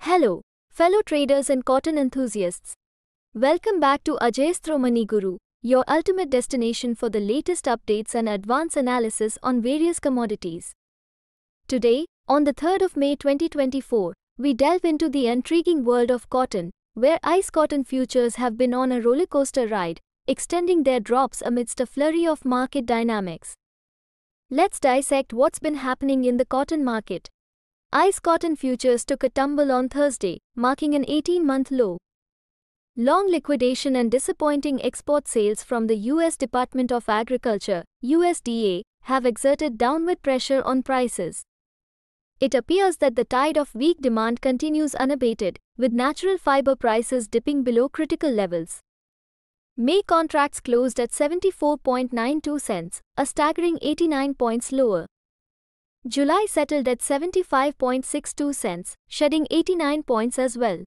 Hello, fellow traders and cotton enthusiasts. Welcome back to Ajayastro Money Guru, your ultimate destination for the latest updates and advanced analysis on various commodities. Today, on the 3rd of May 2024, we delve into the intriguing world of cotton, where ICE cotton futures have been on a rollercoaster ride, extending their drops amidst a flurry of market dynamics. Let's dissect what's been happening in the cotton market. ICE cotton futures took a tumble on Thursday, marking an 18-month low. Long liquidation and disappointing export sales from the U.S. Department of Agriculture (USDA) have exerted downward pressure on prices. It appears that the tide of weak demand continues unabated, with natural fiber prices dipping below critical levels. May contracts closed at 74.92 cents, a staggering 89 points lower. July settled at 75.62 cents, shedding 89 points as well.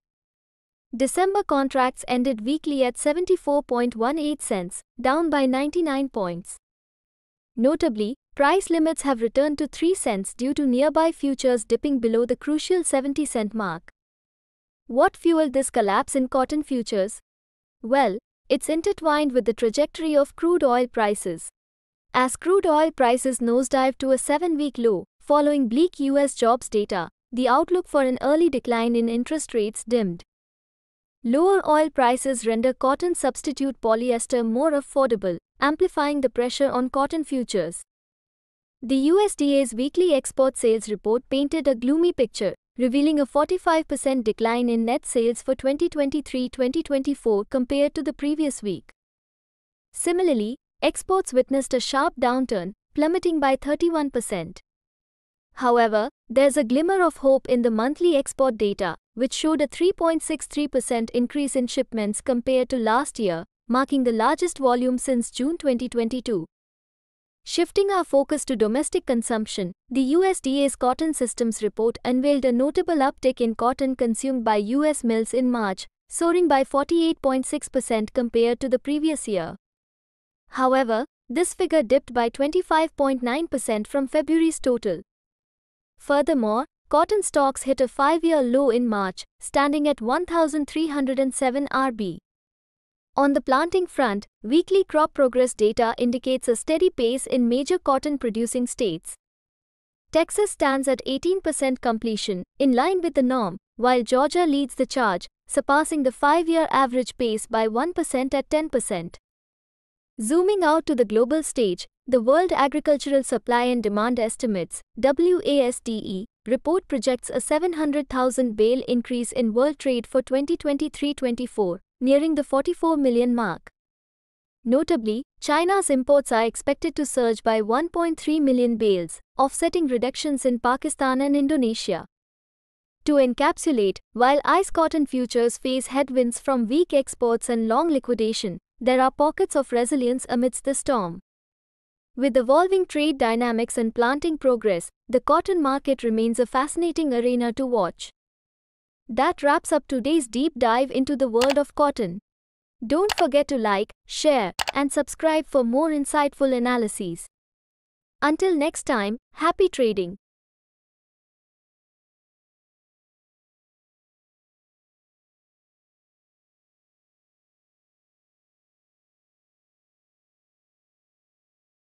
December contracts ended weekly at 74.18 cents, down by 99 points. Notably, price limits have returned to 3 cents due to nearby futures dipping below the crucial 70-cent mark. What fueled this collapse in cotton futures? Well, it's intertwined with the trajectory of crude oil prices. As crude oil prices nosedived to a 7-week low, following bleak U.S. jobs data, the outlook for an early decline in interest rates dimmed. Lower oil prices render cotton substitute polyester more affordable, amplifying the pressure on cotton futures. The USDA's weekly export sales report painted a gloomy picture, revealing a 45% decline in net sales for 2023-2024 compared to the previous week. Similarly, exports witnessed a sharp downturn, plummeting by 31%. However, there's a glimmer of hope in the monthly export data, which showed a 3.63% increase in shipments compared to last year, marking the largest volume since June 2022. Shifting our focus to domestic consumption, the USDA's Cotton Systems report unveiled a notable uptick in cotton consumed by U.S. mills in March, soaring by 48.6% compared to the previous year. However, this figure dipped by 25.9% from February's total. Furthermore, cotton stocks hit a 5-year low in March, standing at 1,307 RB. On the planting front, weekly crop progress data indicates a steady pace in major cotton-producing states. Texas stands at 18% completion, in line with the norm, while Georgia leads the charge, surpassing the 5-year average pace by 1% at 10%. Zooming out to the global stage, the World Agricultural Supply and Demand Estimates (WASDE) report projects a 700,000 bale increase in world trade for 2023-24, nearing the 44 million mark. Notably, China's imports are expected to surge by 1.3 million bales, offsetting reductions in Pakistan and Indonesia. To encapsulate, while ICE cotton futures face headwinds from weak exports and long liquidation, there are pockets of resilience amidst the storm. With evolving trade dynamics and planting progress, the cotton market remains a fascinating arena to watch. That wraps up today's deep dive into the world of cotton. Don't forget to like, share, and subscribe for more insightful analyses. Until next time, happy trading.